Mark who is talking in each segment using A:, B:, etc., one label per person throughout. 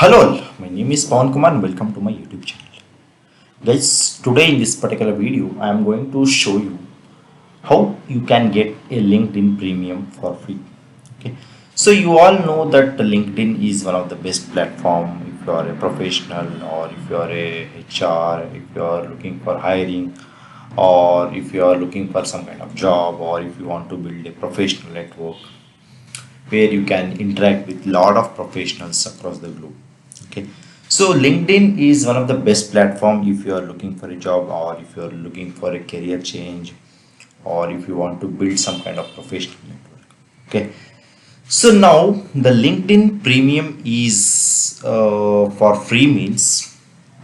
A: Hello, all. My name is Pavan Kumar and welcome to my YouTube channel. Guys, today in this particular video, I am going to show you how you can get a LinkedIn Premium for free. Okay, so you all know that LinkedIn is one of the best platform if you are a professional or if you are a HR, if you are looking for hiring or if you are looking for some kind of job or if you want to build a professional network where you can interact with lot of professionals across the globe. Okay, so LinkedIn is one of the best platform if you are looking for a job or if you are looking for a career change or if you want to build some kind of professional network. Okay, so now the LinkedIn Premium is for free means,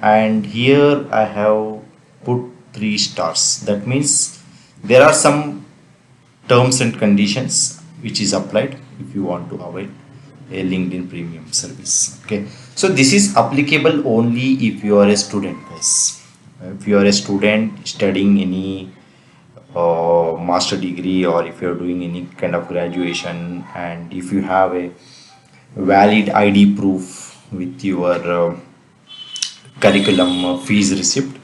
A: and here I have put 3 stars. That means there are some terms and conditions which is applied if you want to avail a LinkedIn Premium service. Okay, so this is applicable only if you are a student, guys. If you are a student studying any master degree or if you are doing any kind of graduation, and if you have a valid ID proof with your curriculum fees receipt,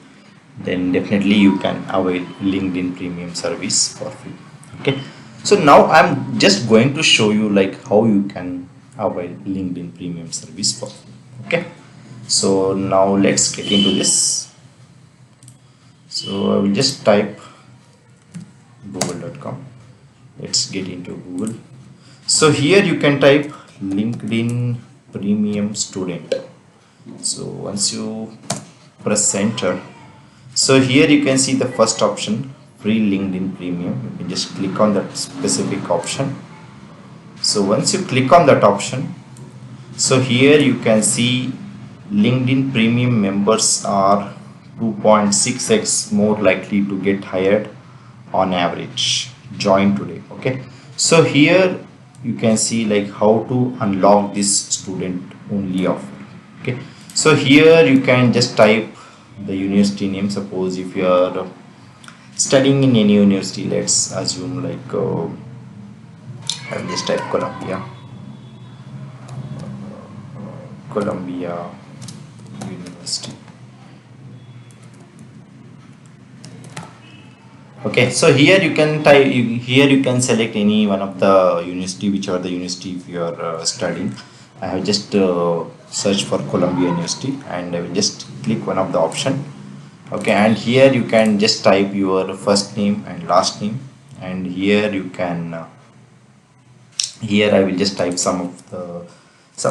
A: then definitely you can avail LinkedIn Premium service for free. Okay, so now I'm just going to show you like how you can avail LinkedIn Premium service for free. Okay, so now let's get into this. So I will just type google.com. Let's get into Google. So here you can type LinkedIn Premium Student. So once you press enter, so here you can see the first option, free LinkedIn Premium. You can just click on that specific option. So once you click on that option, so here you can see LinkedIn Premium members are 2.6x more likely to get hired on average. Join today. Okay, so here you can see like how to unlock this student only offer. Okay, so here you can just type the university name. Suppose if you are studying in any university, let's assume like I'll just type Columbia University. Okay, so here you can type, here you can select any one of the university, whichever the university if you are studying. I have just searched for Columbia University and I will just click one of the option. Okay, and here you can just type your first name and last name, and here you can here I will just type some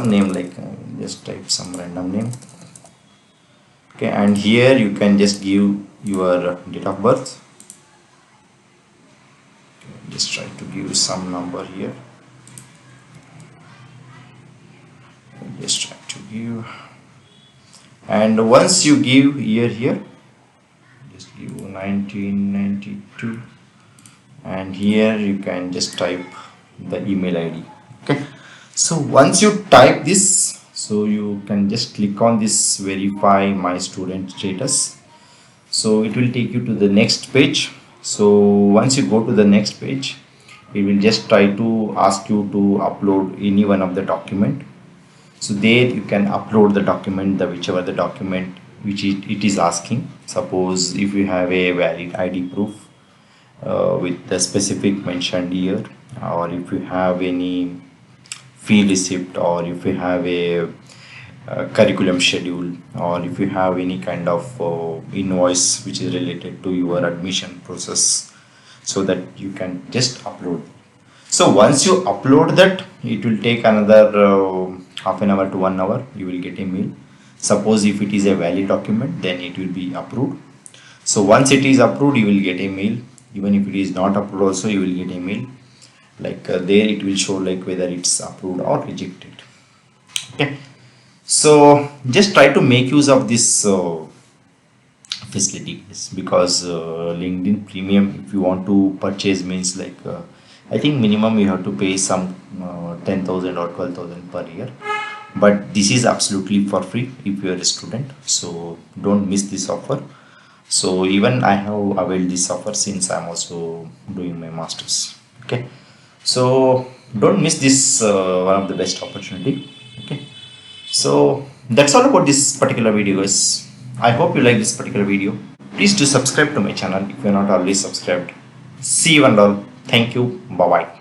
A: name, like just type some random name. Okay, and here you can just give your date of birth. Just try to give some number here. Just try to give, and once you give here just give 1992, and here you can just type the email ID. Okay, so once you type this, so you can just click on this verify my student status. So it will take you to the next page. So once you go to the next page, it will just try to ask you to upload any one of the document. So there you can upload the document, the whichever the document which it is asking. Suppose if you have a valid ID proof with the specific mentioned year, or if you have any fee receipt, or if you have a curriculum schedule, or if you have any kind of invoice which is related to your admission process, so that you can just upload. So once you upload that, it will take another half an hour to 1 hour. You will get a mail. Suppose if it is a valid document, then it will be approved. So once it is approved, you will get a mail. Even if it is not approved also, you will get a mail, like there it will show like whether it's approved or rejected. Okay, so just try to make use of this facilities, because LinkedIn Premium, if you want to purchase, means like I think minimum you have to pay some 10,000 or 12,000 per year, but this is absolutely for free if you are a student. So don't miss this offer. So even I have availed this offer since I'm also doing my masters. Okay, so don't miss this one of the best opportunity. Okay, So that's all about this particular video, guys. I hope you like this particular video. Please do subscribe to my channel if you're not already subscribed. See you and all. Thank you. Bye bye.